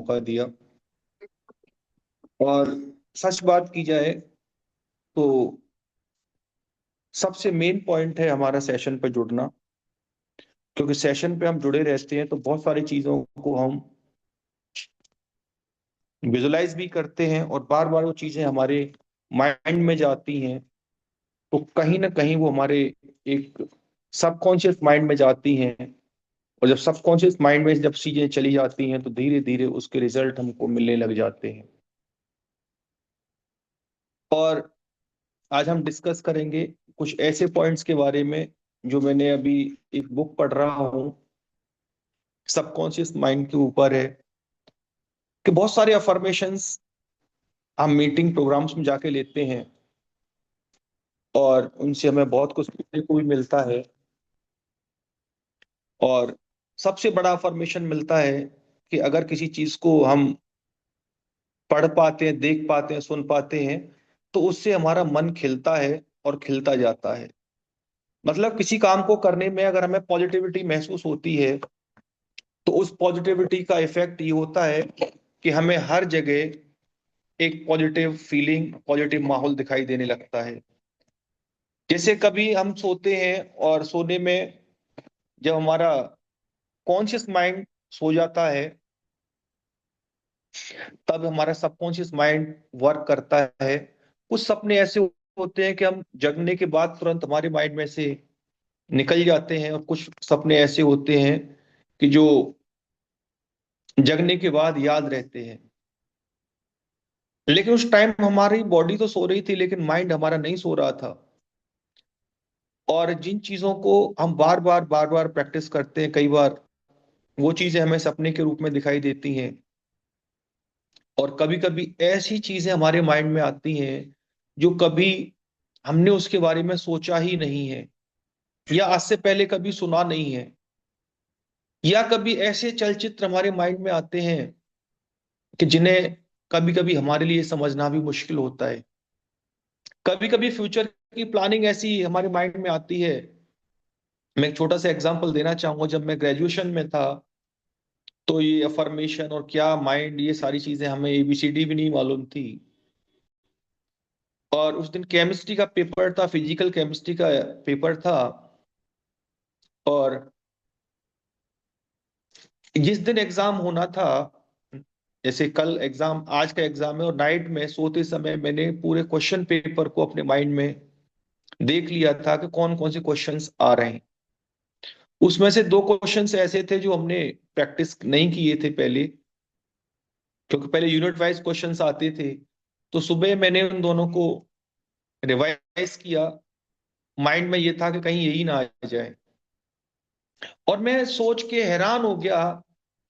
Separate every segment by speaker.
Speaker 1: मौका दिया। और सच बात की जाए तो सबसे मेन पॉइंट है हमारा सेशन पे जुड़ना, क्योंकि सेशन पे हम जुड़े रहते हैं तो बहुत सारी चीजों को हम विजुलाइज भी करते हैं और बार बार वो चीजें हमारे माइंड में जाती हैं, तो कहीं ना कहीं वो हमारे एक सबकॉन्शियस माइंड में जाती हैं। और जब सबकॉन्शियस माइंड में जब चीजें चली जाती हैं तो धीरे धीरे उसके रिजल्ट हमको मिलने लग जाते हैं। और आज हम डिस्कस करेंगे कुछ ऐसे पॉइंट्स के बारे में जो मैंने अभी एक बुक पढ़ रहा हूँ, सबकॉन्शियस माइंड के ऊपर है, कि बहुत सारे अफर्मेशंस हम मीटिंग प्रोग्राम्स में जाके लेते हैं और उनसे हमें बहुत कुछ सीखने को भी मिलता है। और सबसे बड़ा अफर्मेशन मिलता है कि अगर किसी चीज को हम पढ़ पाते हैं, देख पाते हैं, सुन पाते हैं, तो उससे हमारा मन खिलता है और खिलता जाता है। मतलब किसी काम को करने में अगर हमें पॉजिटिविटी महसूस होती है तो उस पॉजिटिविटी का इफेक्ट ये होता है कि हमें हर जगह एक पॉजिटिव फीलिंग, पॉजिटिव माहौल दिखाई देने लगता है। जैसे कभी हम सोते हैं और सोने में जब हमारा कॉन्शियस माइंड सो जाता है, तब हमारा सबकॉन्शियस माइंड वर्क करता है। कुछ सपने ऐसे होते हैं कि हम जगने के बाद तुरंत हमारे माइंड में से निकल जाते हैं, और कुछ सपने ऐसे होते हैं कि जो जगने के बाद याद रहते हैं। लेकिन उस टाइम हमारी बॉडी तो सो रही थी लेकिन माइंड हमारा नहीं सो रहा था। और जिन चीजों को हम बार बार प्रैक्टिस करते हैं, कई बार वो चीजें हमें सपने के रूप में दिखाई देती हैं। और कभी कभी ऐसी चीजें हमारे माइंड में आती हैं जो कभी हमने उसके बारे में सोचा ही नहीं है, या आज से पहले कभी सुना नहीं है। या कभी ऐसे चलचित्र हमारे माइंड में आते हैं कि जिन्हें कभी कभी हमारे लिए समझना भी मुश्किल होता है। कभी कभी फ्यूचर की प्लानिंग ऐसी हमारे माइंड में आती है। मैं एक छोटा सा एग्जांपल देना चाहूंगा। जब मैं ग्रेजुएशन में था तो ये अफर्मेशन और क्या माइंड, ये सारी चीजें हमें एबीसीडी भी नहीं मालूम थी। और उस दिन केमिस्ट्री का पेपर था, फिजिकल केमिस्ट्री का पेपर था। और जिस दिन एग्जाम होना था, जैसे कल एग्जाम, आज का एग्जाम है, और नाइट में सोते समय मैंने पूरे क्वेश्चन पेपर को अपने माइंड में देख लिया था कि कौन कौन से क्वेश्चंस आ रहे हैं। उसमें से दो क्वेश्चंस ऐसे थे जो हमने प्रैक्टिस नहीं किए थे पहले, क्योंकि पहले यूनिट वाइज क्वेश्चंस आते थे। तो सुबह मैंने उन दोनों को रिवाइज किया। माइंड में ये था कि कहीं यही ना आ जाए। और मैं सोच के हैरान हो गया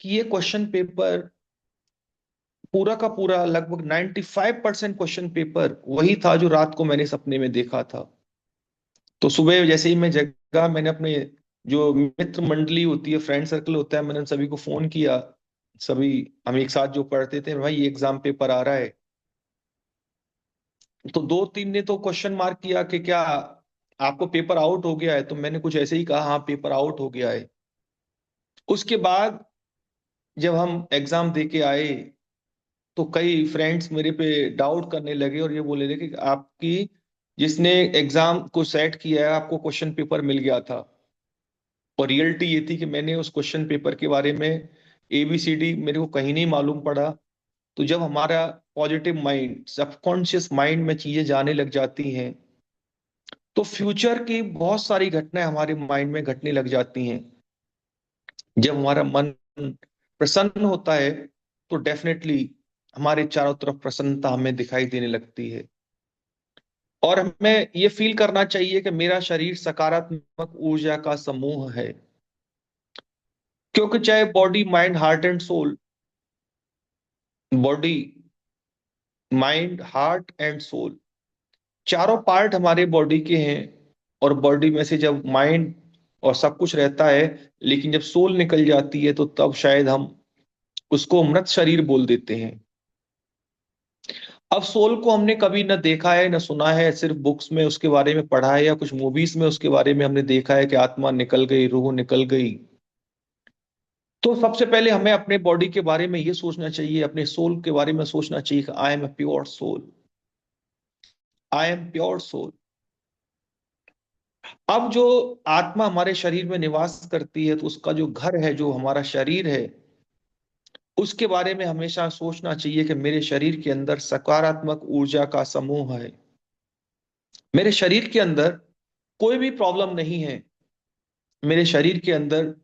Speaker 1: कि ये क्वेश्चन पेपर पूरा का पूरा, लगभग 95% क्वेश्चन पेपर वही था जो रात को मैंने सपने में देखा था। तो सुबह जैसे ही मैं जगा, मैंने अपने जो मित्र मंडली होती है, फ्रेंड सर्कल होता है, मैंने उन सभी को फोन किया। सभी हम एक साथ जो पढ़ते थे, भाई ये एग्जाम पेपर आ रहा है। तो दो तीन ने तो क्वेश्चन मार्क किया कि क्या आपको पेपर आउट हो गया है। तो मैंने कुछ ऐसे ही कहा, हाँ पेपर आउट हो गया है। उसके बाद जब हम एग्जाम दे के आए तो कई फ्रेंड्स मेरे पे डाउट करने लगे और ये बोले थे कि आपकी, जिसने एग्जाम को सेट किया है, आपको क्वेश्चन पेपर मिल गया था। और रियलिटी ये थी कि मैंने उस क्वेश्चन पेपर के बारे में एबीसीडी मेरे को कहीं नहीं मालूम पड़ा। तो जब हमारा पॉजिटिव माइंड, सबकॉन्शियस माइंड में चीजें जाने लग जाती हैं, तो फ्यूचर की बहुत सारी घटनाएं हमारे माइंड में घटने लग जाती हैं। जब हमारा मन प्रसन्न होता है तो डेफिनेटली हमारे चारों तरफ प्रसन्नता हमें दिखाई देने लगती है। और हमें ये फील करना चाहिए कि मेरा शरीर सकारात्मक ऊर्जा का समूह है। क्योंकि चाहे body, mind, heart and soul, body, mind, heart and soul, चारों पार्ट हमारे बॉडी के हैं। और बॉडी में से जब माइंड और सब कुछ रहता है, लेकिन जब सोल निकल जाती है तो तब शायद हम उसको मृत शरीर बोल देते हैं। अब सोल को हमने कभी न देखा है न सुना है, सिर्फ बुक्स में उसके बारे में पढ़ा है या कुछ मूवीज में उसके बारे में हमने देखा है कि आत्मा निकल गई, रूह निकल गई। तो सबसे पहले हमें अपने बॉडी के बारे में ये सोचना चाहिए, अपने सोल के बारे में सोचना चाहिए कि I am a pure soul, I am pure soul. अब जो आत्मा हमारे शरीर में निवास करती है, तो उसका जो घर है, जो हमारा शरीर है, उसके बारे में हमेशा सोचना चाहिए कि मेरे शरीर के अंदर सकारात्मक ऊर्जा का समूह है। मेरे शरीर के अंदर कोई भी प्रॉब्लम नहीं है। मेरे शरीर के अंदर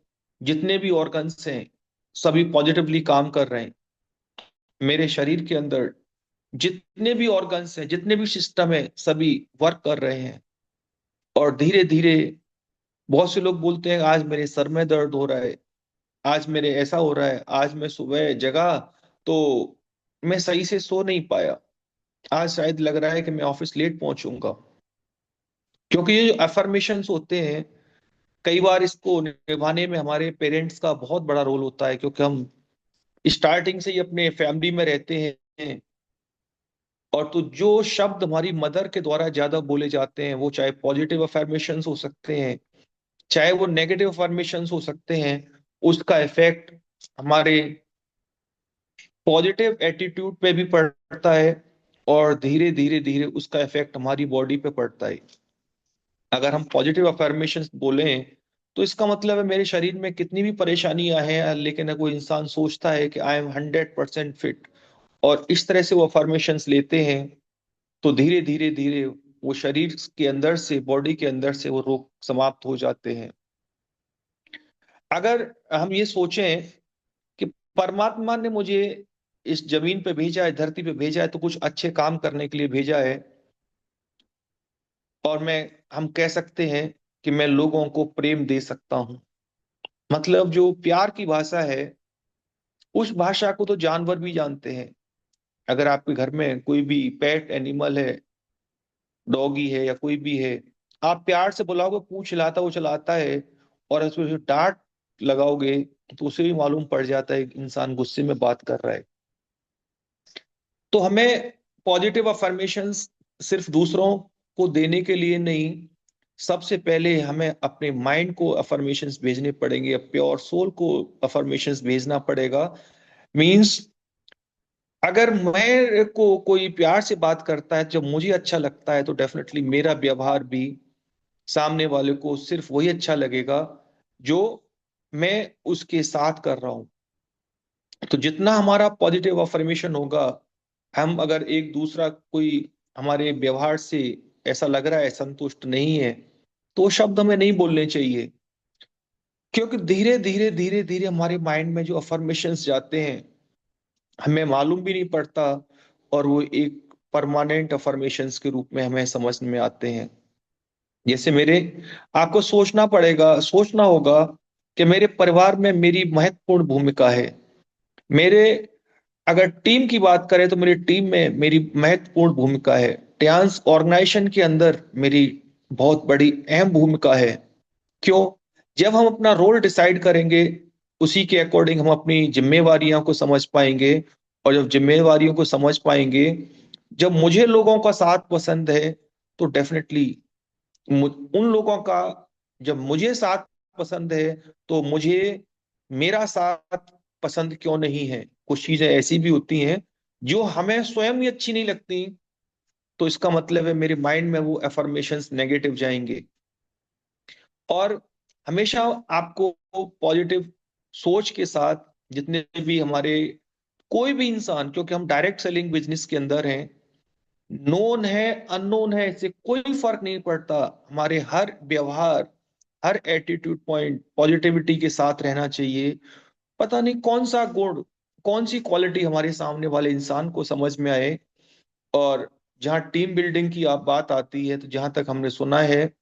Speaker 1: जितने भी ऑर्गन्स हैं, सभी पॉजिटिवली काम कर रहे हैं। मेरे शरीर के अंदर जितने भी ऑर्गन्स हैं, जितने भी सिस्टम है, सभी वर्क कर रहे हैं। और धीरे धीरे, बहुत से लोग बोलते हैं आज मेरे सर में दर्द हो रहा है, आज मेरे ऐसा हो रहा है, आज मैं सुबह जगा तो मैं सही से सो नहीं पाया, आज शायद लग रहा है कि मैं ऑफिस लेट पहुंचूंगा। क्योंकि ये जो अफर्मेशंस होते हैं, कई बार इसको निभाने में हमारे पेरेंट्स का बहुत बड़ा रोल होता है, क्योंकि हम स्टार्टिंग से ही अपने फैमिली में रहते हैं। और तो जो शब्द हमारी मदर के द्वारा ज्यादा बोले जाते हैं, वो चाहे पॉजिटिव अफर्मेशंस हो सकते हैं, चाहे वो नेगेटिव अफर्मेशंस हो सकते हैं, उसका इफेक्ट हमारे पॉजिटिव एटीट्यूड पे भी पड़ता है। और धीरे धीरे धीरे उसका इफेक्ट हमारी बॉडी पे पड़ता है। अगर हम पॉजिटिव अफर्मेशंस बोलें, तो इसका मतलब है मेरे शरीर में कितनी भी परेशानियां हैं, लेकिन कोई इंसान सोचता है कि आई एम 100% फिट, और इस तरह से वो अफर्मेशंस लेते हैं, तो धीरे धीरे धीरे वो शरीर के अंदर से, बॉडी के अंदर से वो रोग समाप्त हो जाते हैं। अगर हम ये सोचें कि परमात्मा ने मुझे इस जमीन पे भेजा है, धरती पे भेजा है, तो कुछ अच्छे काम करने के लिए भेजा है। और हम कह सकते हैं कि मैं लोगों को प्रेम दे सकता हूँ। मतलब जो प्यार की भाषा है, उस भाषा को तो जानवर भी जानते हैं। अगर आपके घर में कोई भी पेट एनिमल है, डॉगी है या कोई भी है, आप प्यार से बुलाओगे, पूंछ हिलाता वो चलाता है। और उसमें जो डांट लगाओगे, तो उसे भी मालूम पड़ जाता है कि इंसान गुस्से में बात कर रहा है। तो हमें पॉजिटिव अफर्मेशंस सिर्फ दूसरों को देने के लिए नहीं, सबसे पहले हमें अपने माइंड को अफर्मेशंस भेजने पड़ेंगे, प्योर सोल को अफर्मेशंस भेजना पड़ेगा। मींस, अगर मेरे को कोई प्यार से बात करता है, जब मुझे अच्छा लगता है, तो डेफिनेटली मेरा व्यवहार भी सामने वाले को सिर्फ वही अच्छा लगेगा जो मैं उसके साथ कर रहा हूं। तो जितना हमारा पॉजिटिव अफर्मेशन होगा, हम अगर एक दूसरा कोई हमारे व्यवहार से ऐसा लग रहा है, संतुष्ट नहीं है, तो वो शब्द हमें नहीं बोलने चाहिए। क्योंकि धीरे धीरे धीरे धीरे हमारे माइंड में जो अफर्मेशंस जाते हैं, हमें मालूम भी नहीं पड़ता, और वो एक परमानेंट अफर्मेशंस के रूप में हमें समझ में आते हैं। जैसे मेरे, आपको सोचना होगा कि मेरे परिवार में मेरी महत्वपूर्ण भूमिका है। मेरे, अगर टीम की बात करें, तो मेरी टीम में मेरी महत्वपूर्ण भूमिका है। डांस ऑर्गेनाइजेशन के अंदर मेरी बहुत बड़ी अहम भूमिका है। क्यों? जब हम अपना रोल डिसाइड करेंगे, उसी के अकॉर्डिंग हम अपनी जिम्मेवारियों को समझ पाएंगे। और जब जिम्मेवारियों को समझ पाएंगे, जब मुझे लोगों का साथ पसंद है, तो डेफिनेटली उन लोगों का, जब मुझे साथ पसंद है, तो मुझे मेरा साथ पसंद क्यों नहीं है। कुछ चीजें ऐसी भी होती हैं जो हमें स्वयं ही अच्छी नहीं लगती, तो इसका मतलब है मेरे माइंड में वो एफर्मेशंस नेगेटिव जाएंगे। और हमेशा आपको पॉजिटिव सोच के साथ, जितने भी हमारे, कोई भी इंसान, क्योंकि हम डायरेक्ट सेलिंग बिजनेस के अंदर हैं, नोन है अननोन है, इससे कोई फर्क नहीं पड़ता। हमारे हर व्यवहार, हर एटीट्यूड पॉइंट पॉजिटिविटी के साथ रहना चाहिए। पता नहीं कौन सा गुण, कौन सी क्वालिटी हमारे सामने वाले इंसान को समझ में आए। और जहाँ टीम बिल्डिंग की आप बात आती है, तो जहां तक हमने सुना है,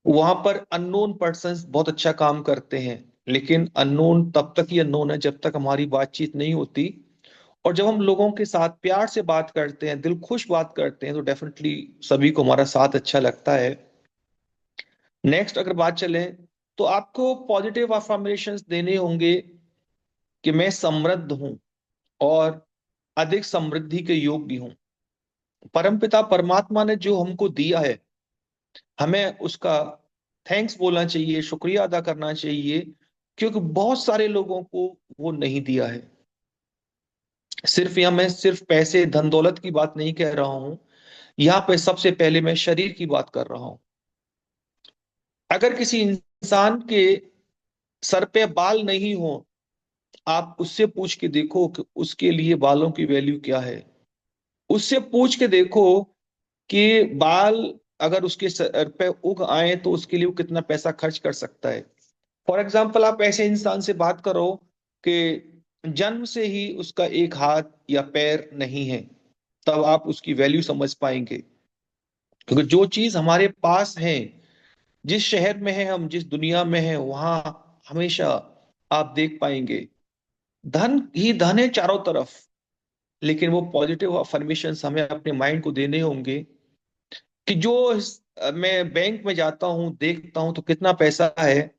Speaker 1: वहां पर अननोन पर्सन्स बहुत अच्छा काम करते हैं। लेकिन अननोन तब तक ही अननोन है जब तक हमारी बातचीत नहीं होती। और जब हम लोगों के साथ प्यार से बात करते हैं, दिल खुश बात करते हैं, तो डेफिनेटली सभी को हमारा साथ अच्छा लगता है। नेक्स्ट अगर बात चले, तो आपको पॉजिटिव अफर्मेशंस देने होंगे कि मैं समृद्ध हूं और अधिक समृद्धि के योग्य हूं। परमपिता परमात्मा ने जो हमको दिया है, हमें उसका थैंक्स बोलना चाहिए, शुक्रिया अदा करना चाहिए। क्योंकि बहुत सारे लोगों को वो नहीं दिया है। सिर्फ यहाँ मैं सिर्फ पैसे धन दौलत की बात नहीं कह रहा हूं, यहाँ पे सबसे पहले मैं शरीर की बात कर रहा हूं। अगर किसी इंसान के सर पे बाल नहीं हो, आप उससे पूछ के देखो कि उसके लिए बालों की वैल्यू क्या है। उससे पूछ के देखो कि बाल अगर उसके सर पे उग आए तो उसके लिए वो कितना पैसा खर्च कर सकता है। फॉर एग्जाम्पल, आप ऐसे इंसान से बात करो कि जन्म से ही उसका एक हाथ या पैर नहीं है, तब आप उसकी वैल्यू समझ पाएंगे। क्योंकि जो चीज हमारे पास है, जिस शहर में है हम, जिस दुनिया में है, वहां हमेशा आप देख पाएंगे धन ही धन है चारों तरफ। लेकिन वो पॉजिटिव अफर्मेशन हमें अपने माइंड को देने होंगे कि मैं बैंक में जाता हूँ, देखता हूँ तो कितना पैसा है,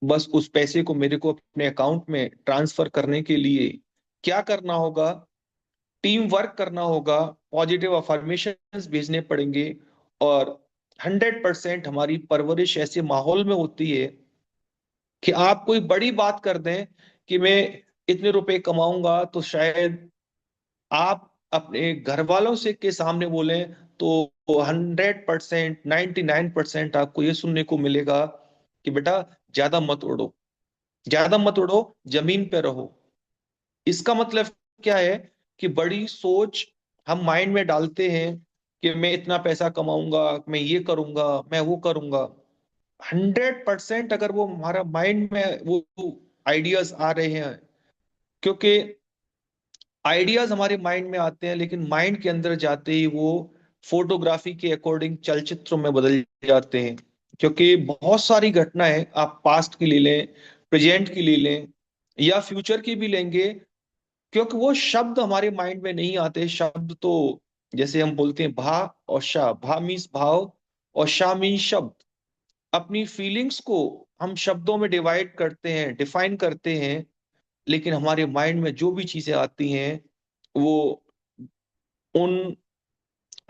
Speaker 1: बस उस पैसे को मेरे को अपने अकाउंट में ट्रांसफर करने के लिए क्या करना होगा? टीम वर्क करना होगा, पॉजिटिव अफर्मेशंस भेजने पड़ेंगे। और 100% हमारी परवरिश ऐसे माहौल में होती है कि आप कोई बड़ी बात कर दें कि मैं इतने रुपए कमाऊंगा, तो शायद आप अपने घर वालों से के सामने बोलें तो 100%, 99% आपको ये सुनने को मिलेगा कि बेटा ज्यादा मत उड़ो, ज्यादा मत उड़ो, जमीन पे रहो। इसका मतलब क्या है कि बड़ी सोच हम माइंड में डालते हैं कि मैं इतना पैसा कमाऊंगा, मैं ये करूंगा, मैं वो करूंगा। 100% अगर वो हमारा माइंड में वो आइडियाज आ रहे हैं, क्योंकि आइडियाज हमारे माइंड में आते हैं लेकिन माइंड के अंदर जाते ही वो फोटोग्राफी के अकॉर्डिंग चलचित्रों में बदल जाते हैं। क्योंकि बहुत सारी घटनाएं आप पास्ट की ले लें, प्रेजेंट की ले लें, या फ्यूचर की भी लेंगे, क्योंकि वो शब्द हमारे माइंड में नहीं आते। शब्द तो जैसे हम बोलते हैं भा और शाह, भा मीन्स भाव और शाह मीन्स शब्द। अपनी फीलिंग्स को हम शब्दों में डिवाइड करते हैं, डिफाइन करते हैं, लेकिन हमारे माइंड में जो भी चीजें आती हैं वो उन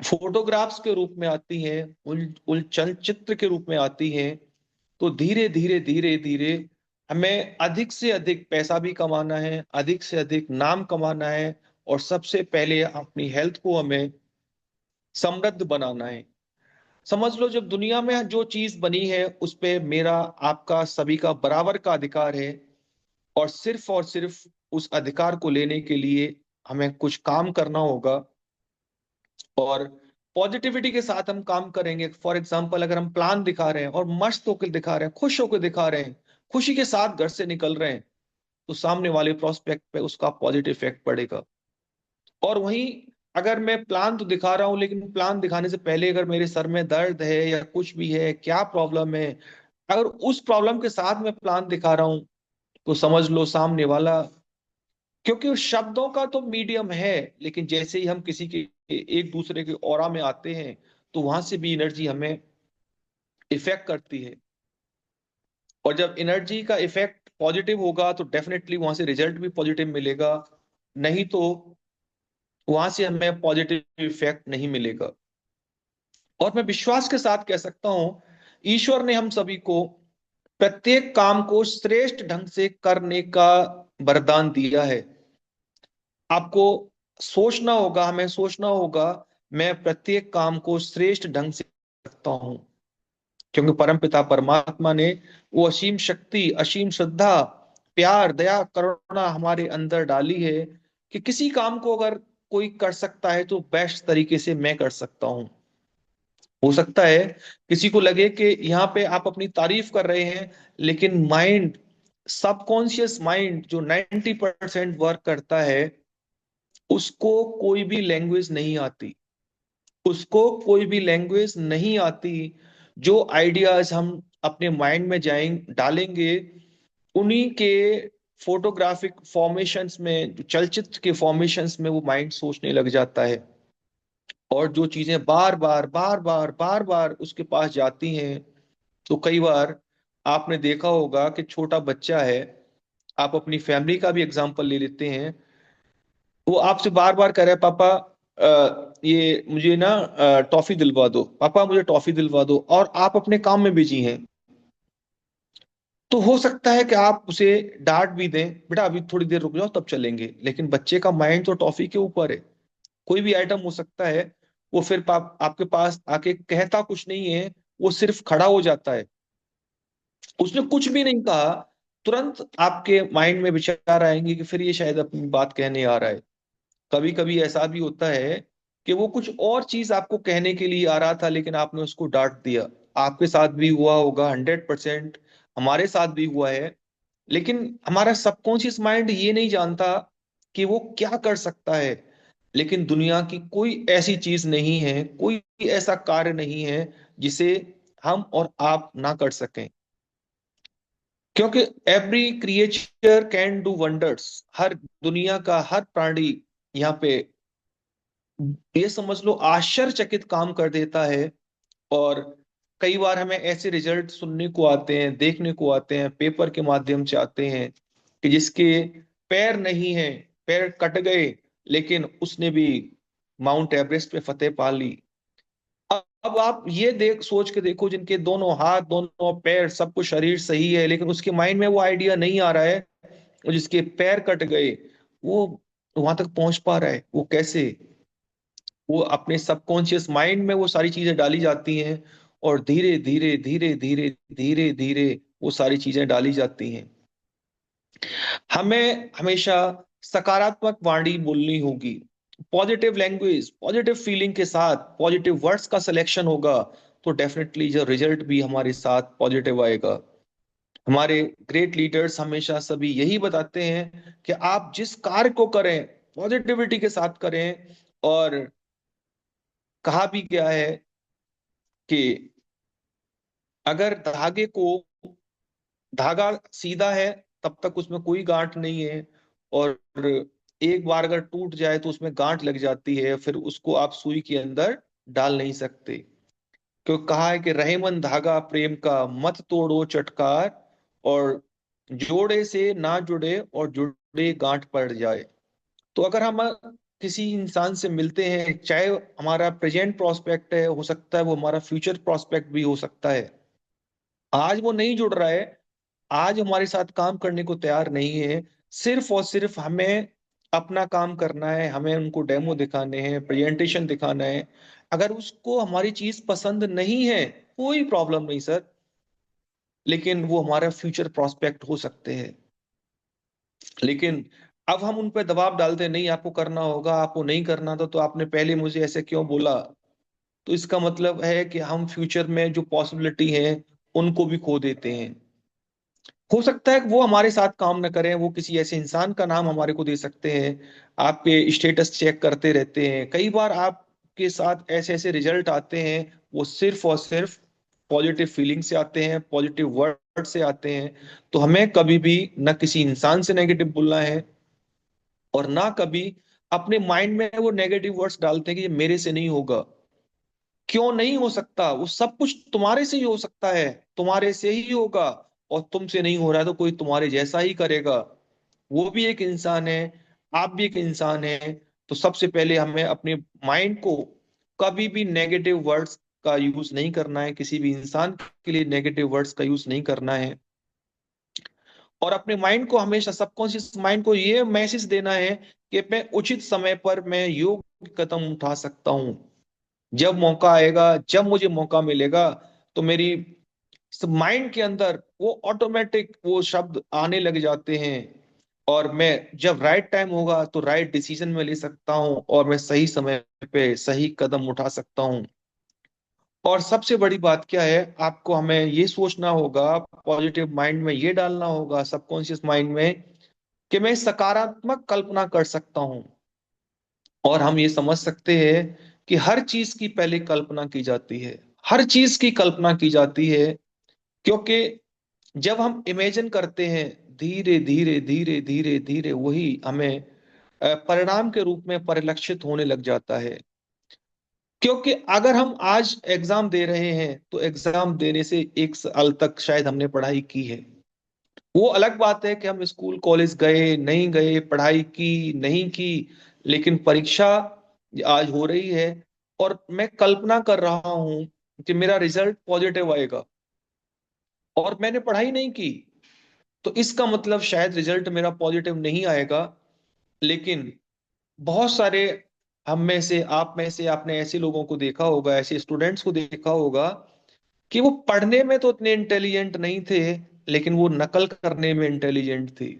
Speaker 1: फोटोग्राफ्स के रूप में आती हैं, उन चलचित्र के रूप में आती हैं। तो धीरे धीरे धीरे धीरे हमें अधिक से अधिक पैसा भी कमाना है, अधिक से अधिक नाम कमाना है, और सबसे पहले अपनी हेल्थ को हमें समृद्ध बनाना है। समझ लो, जब दुनिया में जो चीज बनी है उस पे मेरा आपका सभी का बराबर का अधिकार है। और सिर्फ उस अधिकार को लेने के लिए हमें कुछ काम करना होगा। और पॉजिटिविटी के साथ हम काम करेंगे। फॉर एग्जाम्पल, अगर हम प्लान दिखा रहे हैं और मस्त होकर दिखा रहे हैं, खुश होकर दिखा रहे हैं, खुशी के साथ घर से निकल रहे हैं, तो सामने वाले प्रोस्पेक्ट पे उसका पॉजिटिव इफेक्ट पड़ेगा। और वहीं अगर मैं प्लान तो दिखा रहा हूं लेकिन प्लान दिखाने से पहले अगर मेरे सर में दर्द है या कुछ भी है, क्या प्रॉब्लम है, अगर उस प्रॉब्लम के साथ मैं प्लान दिखा रहा हूं, तो समझ लो सामने वाला, क्योंकि उस शब्दों का तो मीडियम है, लेकिन जैसे ही हम किसी के एक दूसरे के ऑरा में आते हैं, तो वहां से भी एनर्जी हमें इफेक्ट करती है। और जब एनर्जी का इफेक्ट पॉजिटिव होगा तो डेफिनेटली वहां से रिजल्ट भी पॉजिटिव मिलेगा। नहीं तो वहां से हमें पॉजिटिव इफेक्ट नहीं मिलेगा। और मैं विश्वास के साथ कह सकता हूं, ईश्वर ने हम सभी को प्रत्येक काम को श्रेष्ठ ढंग से करने का वरदान दिया है। आपको सोचना होगा, हमें सोचना होगा, मैं प्रत्येक काम को श्रेष्ठ ढंग से करता हूं। क्योंकि परमपिता परमात्मा ने वो असीम शक्ति, असीम श्रद्धा, प्यार, दया, करुणा हमारे अंदर डाली है कि किसी काम को अगर कोई कर सकता है तो बेस्ट तरीके से मैं कर सकता हूँ। हो सकता है किसी को लगे कि यहाँ पे आप अपनी तारीफ कर रहे हैं, लेकिन माइंड, सबकॉन्शियस माइंड जो 90% वर्क करता है, उसको कोई भी लैंग्वेज नहीं आती, उसको कोई भी लैंग्वेज नहीं आती। जो आइडियाज हम अपने माइंड में जाएंगे, डालेंगे, उन्हीं के फोटोग्राफिक फॉर्मेशंस में, जो चलचित्र के फॉर्मेशंस में वो माइंड सोचने लग जाता है। और जो चीजें बार बार बार बार बार बार उसके पास जाती हैं, तो कई बार आपने देखा होगा कि छोटा बच्चा है, आप अपनी फैमिली का भी एग्जांपल ले लेते हैं, वो आपसे बार बार कह रहा है, पापा ये मुझे ना टॉफी दिलवा दो, पापा मुझे टॉफी दिलवा दो, और आप अपने काम में बिजी हैं। तो हो सकता है कि आप उसे डांट भी दें, बेटा अभी थोड़ी देर रुक जाओ तब चलेंगे, लेकिन बच्चे का माइंड तो टॉफी के ऊपर है। कोई भी आइटम हो सकता है, वो फिर आपके पास आके कहता कुछ नहीं है, वो सिर्फ खड़ा हो जाता है, उसने कुछ भी नहीं कहा, तुरंत आपके माइंड में विचार आएंगे कि फिर ये शायद अपनी बात कहने आ रहा है। कभी कभी ऐसा भी होता है कि वो कुछ और चीज आपको कहने के लिए आ रहा था, लेकिन आपने उसको डांट दिया। आपके साथ भी हुआ होगा, 100%। हमारे साथ भी हुआ है। लेकिन हमारा सबकॉन्शियस माइंड ये नहीं जानता कि वो क्या कर सकता है। लेकिन दुनिया की कोई ऐसी चीज नहीं है, कोई ऐसा कार्य नहीं है जिसे हम और आप ना कर सकें, क्योंकि every creature can do wonders. हर दुनिया का हर प्राणी यहाँ पे, ये समझ लो, आश्चर्यचकित काम कर देता है। और कई बार हमें ऐसे रिजल्ट सुनने को आते हैं, देखने को आते हैं, पेपर के माध्यम से आते हैं कि जिसके पैर नहीं है, पैर कट गए, लेकिन उसने भी माउंट एवरेस्ट पे फतेह पा ली। अब आप ये देख सोच के देखो, जिनके दोनों हाथ, दोनों पैर, सब कुछ शरीर सही है, लेकिन उसके माइंड में वो आइडिया नहीं आ रहा है। और जिसके पैर कट गए, वो वहां तक पहुंच पा रहा है, वो कैसे? वो अपने सबकॉन्शियस माइंड में वो सारी चीजें डाली जाती हैं, और धीरे धीरे धीरे धीरे धीरे धीरे वो सारी चीजें डाली जाती हैं। हमें हमेशा सकारात्मक वाणी बोलनी होगी, पॉजिटिव लैंग्वेज, पॉजिटिव फीलिंग के साथ पॉजिटिव वर्ड्स का सिलेक्शन होगा, तो डेफिनेटली जो रिजल्ट भी हमारे साथ पॉजिटिव आएगा। हमारे ग्रेट लीडर्स हमेशा सभी यही बताते हैं कि आप जिस कार्य को करें, पॉजिटिविटी के साथ करें। और कहा भी गया है कि अगर धागा सीधा है, तब तक उसमें कोई गांठ नहीं है। और एक बार अगर टूट जाए तो उसमें गांठ लग जाती है, फिर उसको आप सुई के अंदर डाल नहीं सकते। क्यों कहा है कि रहेमन धागा प्रेम का, मत तोड़ो चटकार, और जोड़े से ना जुड़े और जुड़े गांठ पड़ जाए। तो अगर हम किसी इंसान से मिलते हैं, चाहे हमारा प्रेजेंट प्रोस्पेक्ट है, हो सकता है वो हमारा फ्यूचर प्रोस्पेक्ट भी हो सकता है, आज वो नहीं जुड़ रहा है, आज हमारे साथ काम करने को तैयार नहीं है, सिर्फ और सिर्फ हमें अपना काम करना है, हमें उनको डेमो दिखाने हैं, प्रेजेंटेशन दिखाना है। अगर उसको हमारी चीज पसंद नहीं है, कोई प्रॉब्लम नहीं सर, लेकिन वो हमारा फ्यूचर प्रोस्पेक्ट हो सकते हैं। लेकिन अब हम उन पर दबाव डालते हैं, नहीं आपको करना होगा, आपको नहीं करना था तो आपने पहले मुझे ऐसे क्यों बोला। तो इसका मतलब है कि हम फ्यूचर में जो पॉसिबिलिटी है उनको भी खो देते हैं। हो सकता है कि वो हमारे साथ काम न करें, वो किसी ऐसे इंसान का नाम हमारे को दे सकते हैं, आपके स्टेटस चेक करते रहते हैं, कई बार आपके साथ ऐसे ऐसे रिजल्ट आते हैं, वो सिर्फ और सिर्फ पॉजिटिव फीलिंग से आते हैं, पॉजिटिव वर्ड से आते हैं। तो हमें कभी भी न किसी इंसान से नेगेटिव बोलना है, और ना कभी अपने माइंड में वो नेगेटिव वर्ड्स डालते हैं कि ये मेरे से नहीं होगा। क्यों नहीं हो सकता? वो सब कुछ तुम्हारे से ही हो सकता है, तुम्हारे से ही होगा। और तुमसे नहीं हो रहा है तो कोई तुम्हारे जैसा ही करेगा, वो भी एक इंसान है, आप भी एक इंसान है। तो सबसे पहले हमें अपने माइंड को कभी भी नेगेटिव वर्ड्स का यूज नहीं करना है, किसी भी इंसान के लिए नेगेटिव वर्ड्स का यूज नहीं करना है। और अपने माइंड को हमेशा, सबकॉन्शियस माइंड को ये मैसेज देना है कि मैं उचित समय पर मैं योग्य कदम उठा सकता हूँ। जब मौका आएगा, जब मुझे मौका मिलेगा, तो मेरी माइंड के अंदर वो ऑटोमेटिक वो शब्द आने लग जाते हैं। और मैं जब राइट टाइम होगा तो राइट डिसीजन में ले सकता हूँ, और मैं सही समय पे सही कदम उठा सकता हूँ। और सबसे बड़ी बात क्या है, आपको हमें ये सोचना होगा, पॉजिटिव माइंड में ये डालना होगा, सबकॉन्शियस माइंड में, कि मैं सकारात्मक कल्पना कर सकता हूँ। और हम ये समझ सकते हैं कि हर चीज की पहले कल्पना की जाती है, हर चीज की कल्पना की जाती है। क्योंकि जब हम इमेजिन करते हैं, धीरे धीरे धीरे धीरे धीरे वही हमें परिणाम के रूप में परिलक्षित होने लग जाता है। क्योंकि अगर हम आज एग्जाम दे रहे हैं, तो एग्जाम देने से एक साल तक शायद हमने पढ़ाई की है। वो अलग बात है कि हम स्कूल कॉलेज गए नहीं गए, पढ़ाई की नहीं की, लेकिन परीक्षा आज हो रही है, और मैं कल्पना कर रहा हूं कि मेरा रिजल्ट पॉजिटिव आएगा, और मैंने पढ़ाई नहीं की, तो इसका मतलब शायद रिजल्ट मेरा पॉजिटिव नहीं आएगा। लेकिन बहुत सारे हम में से, आप में से, आपने ऐसे लोगों को देखा होगा, ऐसे स्टूडेंट्स को देखा होगा कि वो पढ़ने में तो उतने इंटेलिजेंट नहीं थे, लेकिन वो नकल करने में इंटेलिजेंट थे।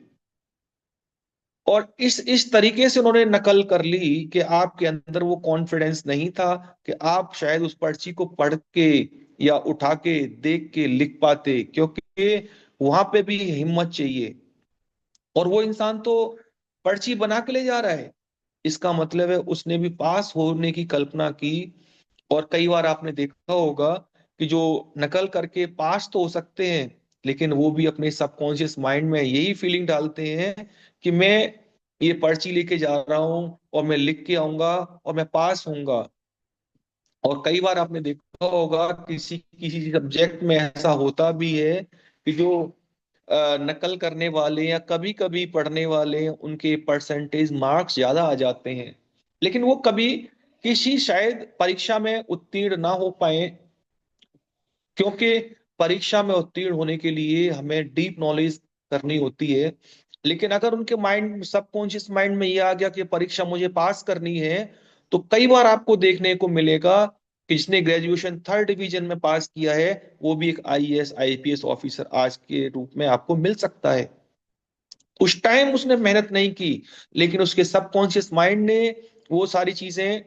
Speaker 1: और इस तरीके से उन्होंने नकल कर ली कि आपके अंदर वो कॉन्फिडेंस नहीं था कि आप शायद उस पर्ची को पढ़ के या उठा के देख के लिख पाते, क्योंकि वहां पे भी हिम्मत चाहिए। और वो इंसान तो पर्ची बना के ले जा रहा है, इसका मतलब है उसने भी पास होने की कल्पना की। और कई बार आपने देखा होगा कि जो नकल करके पास तो हो सकते हैं, लेकिन वो भी अपने सबकॉन्शियस माइंड में यही फीलिंग डालते हैं कि मैं ये पर्ची लेके जा रहा हूं और मैं लिख के आऊंगा और मैं पास होऊंगा। और कई बार आपने देखा होगा किसी किसी सब्जेक्ट में ऐसा होता भी है कि जो नकल करने वाले या कभी कभी पढ़ने वाले, उनके परसेंटेज मार्क्स ज्यादा आ जाते हैं, लेकिन वो कभी किसी शायद परीक्षा में उत्तीर्ण ना हो पाए, क्योंकि परीक्षा में उत्तीर्ण होने के लिए हमें डीप नॉलेज करनी होती है। लेकिन अगर उनके माइंड, सबकॉन्शियस माइंड में ये आ गया कि परीक्षा मुझे पास करनी है, तो कई बार आपको देखने को मिलेगा कि जिसने ग्रेजुएशन थर्ड डिवीजन में पास किया है, वो भी एक आईएएस आईपीएस ऑफिसर आज के रूप में आपको मिल सकता है। उस टाइम उसने मेहनत नहीं की, लेकिन उसके सबकॉन्शियस माइंड ने वो सारी चीजें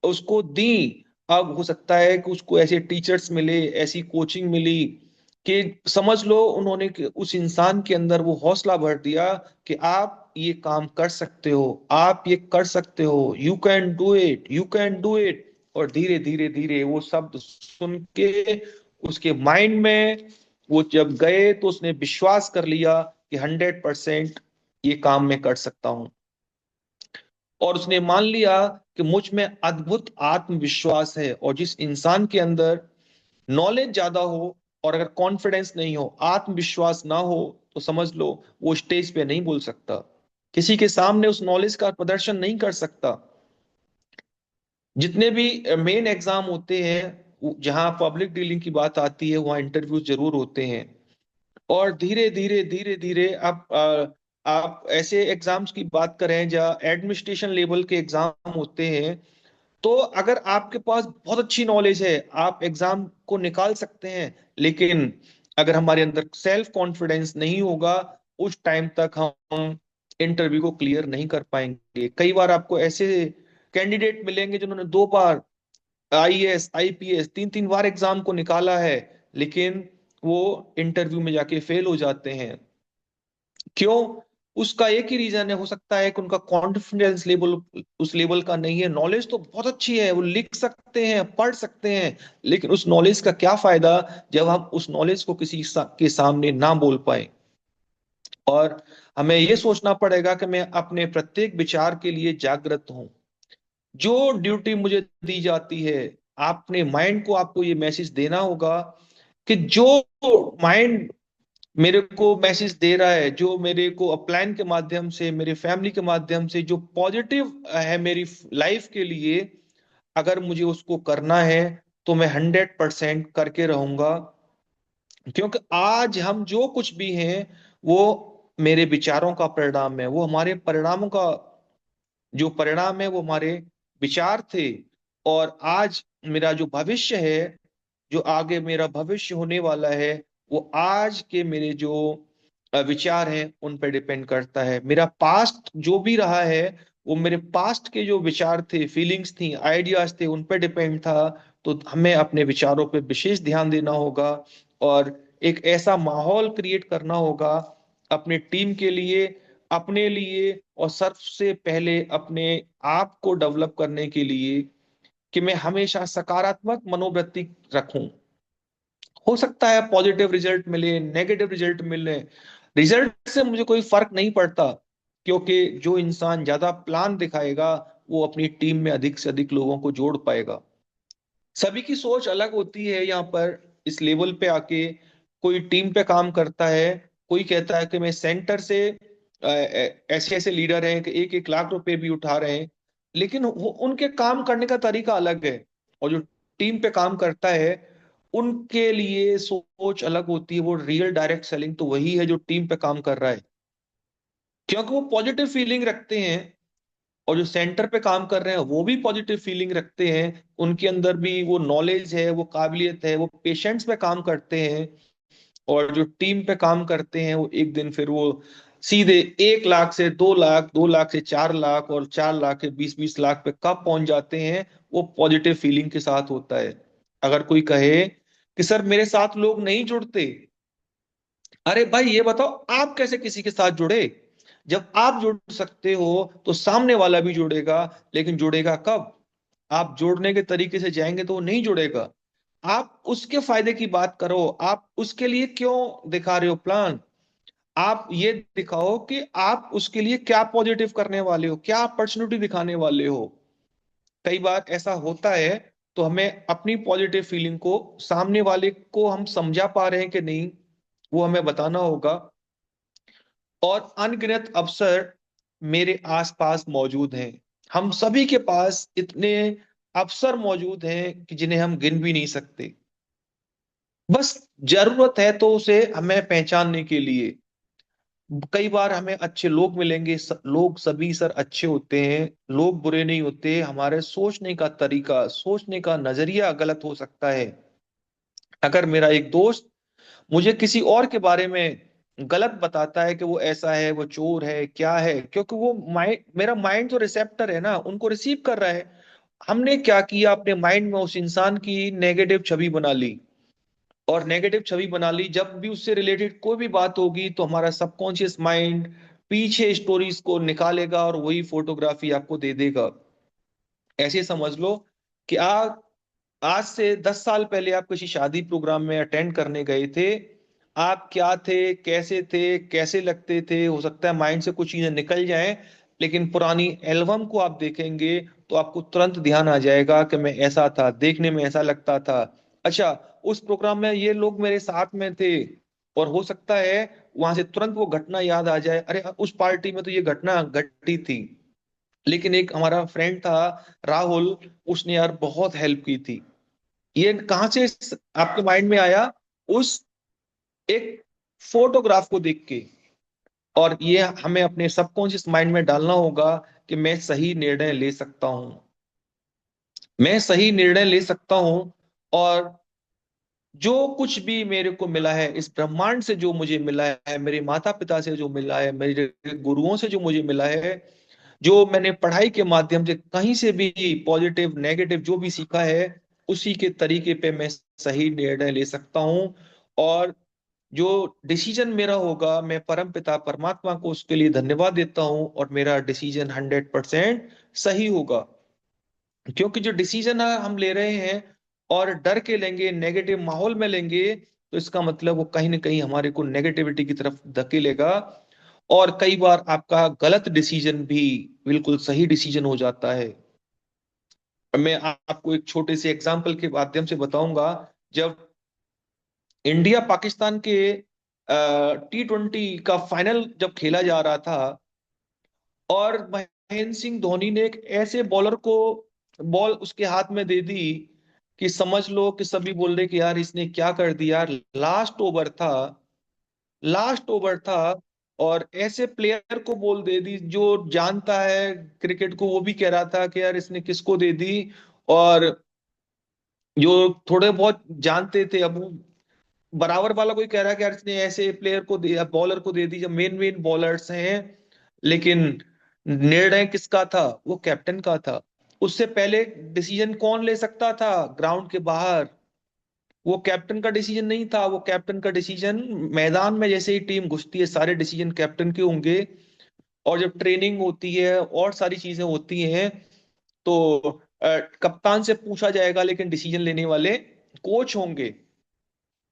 Speaker 1: उसको दी। अब हो सकता है कि उसको ऐसे टीचर्स मिले, ऐसी कोचिंग मिली कि समझ लो उन्होंने उस इंसान के अंदर वो हौसला भर दिया कि आप ये काम कर सकते हो, आप ये कर सकते हो, you can do it, you can do it. और धीरे धीरे धीरे वो शब्द सुन के उसके माइंड में वो जब गए तो उसने विश्वास कर लिया कि 100% ये काम मैं कर सकता हूं। और उसने मान लिया कि मुझ में अद्भुत आत्मविश्वास है। और जिस इंसान के अंदर नॉलेज ज्यादा हो और अगर कॉन्फिडेंस नहीं हो, आत्मविश्वास ना हो, तो समझ लो वो स्टेज पे नहीं बोल सकता, किसी के सामने उस नॉलेज का प्रदर्शन नहीं कर सकता। जितने भी मेन एग्जाम होते हैं, जहां पब्लिक डीलिंग की बात आती है, वहां इंटरव्यू जरूर होते हैं। और धीरे धीरे धीरे धीरे आप ऐसे एग्जाम्स की बात करें जहाँ एडमिनिस्ट्रेशन लेवल के एग्जाम होते हैं, तो अगर आपके पास बहुत अच्छी नॉलेज है, आप एग्जाम को निकाल सकते हैं। लेकिन अगर हमारे अंदर सेल्फ कॉन्फिडेंस नहीं होगा, उस टाइम तक हम इंटरव्यू को क्लियर नहीं कर पाएंगे। कई बार आपको ऐसे कैंडिडेट मिलेंगे जिन्होंने 2 बार आईएएस आईपीएस, 3 3 बार एग्जाम को निकाला है, लेकिन वो इंटरव्यू में जाके फेल हो जाते हैं। क्यों? उसका एक ही रीजन है, हो सकता है कि उनका कॉन्फिडेंस लेवल उस लेवल का नहीं है। नॉलेज तो बहुत अच्छी है, वो लिख सकते हैं, पढ़ सकते हैं, लेकिन उस नॉलेज का क्या फायदा जब हम उस नॉलेज को किसी के सामने ना बोल पाए। और हमें ये सोचना पड़ेगा कि मैं अपने प्रत्येक विचार के लिए जागृत हूं। जो ड्यूटी मुझे दी जाती है, आपने माइंड को आपको ये मैसेज देना होगा कि जो माइंड मेरे को मैसेज दे रहा है, जो मेरे को अपलाइन के माध्यम से, मेरे फैमिली के माध्यम से जो पॉजिटिव है मेरी लाइफ के लिए, अगर मुझे उसको करना है तो मैं 100% करके रहूंगा। क्योंकि आज हम जो कुछ भी हैं, वो मेरे विचारों का परिणाम है, वो हमारे परिणामों का जो परिणाम है वो हमारे विचार थे। और आज मेरा जो भविष्य है, जो आगे मेरा भविष्य होने वाला है, वो आज के मेरे जो विचार हैं उन पर डिपेंड करता है। मेरा पास्ट जो भी रहा है, वो मेरे पास्ट के जो विचार थे, फीलिंग्स थी, आइडियाज थे, उन पर डिपेंड था। तो हमें अपने विचारों पे विशेष ध्यान देना होगा और एक ऐसा माहौल क्रिएट करना होगा अपने टीम के लिए, अपने लिए, और सबसे पहले अपने आप को डेवलप करने के लिए, कि मैं हमेशा सकारात्मक मनोवृत्ति रखूं। हो सकता है पॉजिटिव रिजल्ट मिले, नेगेटिव रिजल्ट मिले, रिजल्ट से मुझे कोई फर्क नहीं पड़ता, क्योंकि जो इंसान ज्यादा प्लान दिखाएगा, वो अपनी टीम में अधिक से अधिक लोगों को जोड़ पाएगा। सभी की सोच अलग होती है यहाँ पर। इस लेवल पे आके कोई टीम पे काम करता है, कोई कहता है कि मैं सेंटर से ऐसे ऐसे लीडर हैं कि 1 1 लाख रुपए भी उठा रहे हैं, लेकिन उनके काम करने का तरीका अलग है। और जो टीम पे काम करता है, उनके लिए सोच अलग होती है। वो रियल डायरेक्ट सेलिंग तो वही है जो टीम पे काम कर रहा है, क्योंकि वो पॉजिटिव फीलिंग रखते हैं। और जो सेंटर पे काम कर रहे हैं वो भी पॉजिटिव फीलिंग रखते हैं, उनके अंदर भी वो नॉलेज है, वो काबिलियत है, वो पेशेंट्स पे काम करते हैं। और जो टीम पे काम करते हैं वो एक दिन फिर वो सीधे 1 लाख से 2 लाख, 2 लाख से 4 लाख, और 4 लाख से 20-20 लाख पे कब पहुंच जाते हैं, वो पॉजिटिव फीलिंग के साथ होता है। अगर कोई कहे कि सर मेरे साथ लोग नहीं जुड़ते, अरे भाई ये बताओ आप कैसे किसी के साथ जुड़े? जब आप जुड़ सकते हो तो सामने वाला भी जुड़ेगा। लेकिन जुड़ेगा कब? आप जोड़ने के तरीके से जाएंगे तो वो नहीं जुड़ेगा। आप उसके फायदे की बात करो, आप उसके लिए क्यों दिखा रहे हो प्लान? आप ये दिखाओ कि आप उसके लिए क्या पॉजिटिव करने वाले हो, क्या अपॉर्चुनिटी दिखाने वाले हो। कई बार ऐसा होता है, तो हमें अपनी पॉजिटिव फीलिंग को सामने वाले को हम समझा पा रहे हैं कि नहीं, वो हमें बताना होगा। और अनगिनत अवसर मेरे आसपास मौजूद हैं। हम सभी के पास इतने अवसर मौजूद हैं कि जिन्हें हम गिन भी नहीं सकते। बस जरूरत है तो उसे हमें पहचानने के लिए। कई बार हमें अच्छे लोग मिलेंगे, लोग सभी सर अच्छे होते हैं, लोग बुरे नहीं होते। हमारे सोचने का तरीका, सोचने का नजरिया गलत हो सकता है। अगर मेरा एक दोस्त मुझे किसी और के बारे में गलत बताता है कि वो ऐसा है, वो चोर है, क्या है, क्योंकि वो माइंड, मेरा माइंड तो रिसेप्टर है ना, उनको रिसीव कर रहा है। हमने क्या किया, अपने माइंड में उस इंसान की नेगेटिव छवि बना ली। और नेगेटिव छवि बना ली, जब भी उससे रिलेटेड कोई भी बात होगी तो हमारा सबकॉन्शियस माइंड पीछे स्टोरीज को निकालेगा और वही फोटोग्राफी आपको दे देगा। ऐसे समझ लो कि आज से 10 साल पहले आप किसी शादी प्रोग्राम में अटेंड करने गए थे। आप क्या थे, कैसे लगते थे, हो सकता है माइंड से कुछ चीजें निकल जाएं, लेकिन पुरानी एल्बम को आप देखेंगे तो आपको तुरंत ध्यान आ जाएगा कि मैं ऐसा था, देखने में ऐसा लगता था। अच्छा, उस प्रोग्राम में ये लोग मेरे साथ में थे। और हो सकता है वहां से तुरंत वो घटना याद आ जाए, अरे उस पार्टी में तो ये घटना घटी थी। लेकिन एक हमारा फ्रेंड था, राहुल, उसने यार बहुत हेल्प की थी। ये कहां से आपके माइंड में आया? उस एक फोटोग्राफ को देख के। और ये हमें अपने सबकॉन्शियस माइंड में डालना होगा कि मैं सही निर्णय ले सकता हूं, मैं सही निर्णय ले सकता हूं। और जो कुछ भी मेरे को मिला है इस ब्रह्मांड से, जो मुझे मिला है, मेरे माता पिता से जो मिला है, मेरे गुरुओं से जो मुझे मिला है, जो मैंने पढ़ाई के माध्यम से कहीं से भी पॉजिटिव नेगेटिव जो भी सीखा है, उसी के तरीके पे मैं सही निर्णय ले सकता हूँ। और जो डिसीजन मेरा होगा, मैं परम पिता परमात्मा को उसके लिए धन्यवाद देता हूँ, और मेरा डिसीजन 100% सही होगा। क्योंकि जो डिसीजन हम ले रहे हैं और डर के लेंगे, नेगेटिव माहौल में लेंगे, तो इसका मतलब वो कहीं ना कहीं हमारे को नेगेटिविटी की तरफ धकेलेगा। और कई बार आपका गलत डिसीजन भी बिल्कुल सही डिसीजन हो जाता है। मैं आपको एक छोटे से एग्जांपल के माध्यम से बताऊंगा। जब इंडिया पाकिस्तान के T20 का फाइनल जब खेला जा रहा था, और महेंद्र सिंह धोनी ने एक ऐसे बॉलर को बॉल उसके हाथ में दे दी कि समझ लो कि सभी बोल रहे कि यार इसने क्या कर दिया यार। लास्ट ओवर था, लास्ट ओवर था, और ऐसे प्लेयर को बॉल दे दी जो जानता है क्रिकेट को, वो भी कह रहा था कि यार इसने किसको दे दी। और जो थोड़े बहुत जानते थे, अब वो बराबर वाला कोई कह रहा है कि यार इसने ऐसे प्लेयर को दिया, बॉलर को दे दी जब मेन मेन बॉलर्स हैं। लेकिन निर्णय किसका था? वो कैप्टन का था। उससे पहले डिसीजन कौन ले सकता था ग्राउंड के बाहर? वो कैप्टन का डिसीजन नहीं था। वो कैप्टन का डिसीजन मैदान में जैसे ही टीम घुसती है, सारे डिसीजन कैप्टन के होंगे। और जब ट्रेनिंग होती है और सारी चीजें होती हैं, तो कप्तान से पूछा जाएगा, लेकिन डिसीजन लेने वाले कोच होंगे।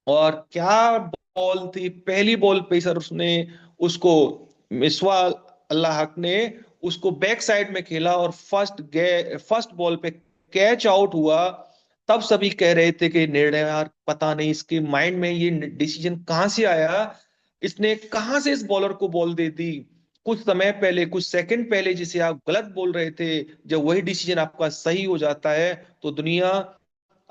Speaker 1: और क्या बॉल थी, पहली बॉल पे सर उसने उसको, मिसवा अल्लाह हक ने उसको बैक साइड में खेला, और फर्स्ट बॉल पे कैच आउट हुआ। तब सभी कह रहे थे कि निर्णय यार पता नहीं इसके माइंड में ये डिसीजन कहाँ से आया, इसने कहाँ से इस बॉलर को बॉल दे दी। कुछ समय पहले, कुछ सेकंड पहले जिसे आप गलत बोल रहे थे, जब वही डिसीजन आपका सही हो जाता है तो दुनिया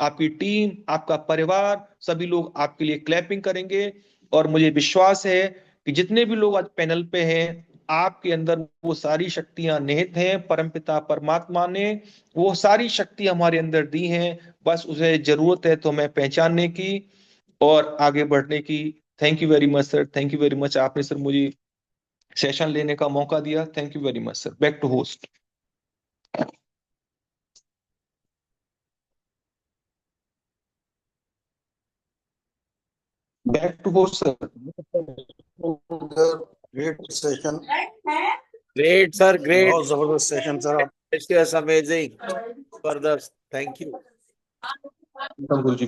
Speaker 1: आपकी टीम, आपका परिवार, सभी लोग आपके लिए क्लैपिंग करेंगे। और मुझे विश्वास है कि जितने भी लोग आज पैनल पे हैं, आपके अंदर वो सारी शक्तियां निहित हैं। परमपिता परमात्मा ने वो सारी शक्ति हमारे अंदर दी हैं, बस उसे जरूरत है तो हमें पहचानने की और आगे बढ़ने की। Thank you very much sir, thank you very much, आपने सर मुझे सेशन लेने का मौका दिया। Thank you very much sir. Back to host. Back to host sir.
Speaker 2: Great session.
Speaker 3: Great, sir. Great.
Speaker 2: बहुत जबरदस्त session sir.
Speaker 3: It's just amazing. Further, thank you.
Speaker 1: Guru ji.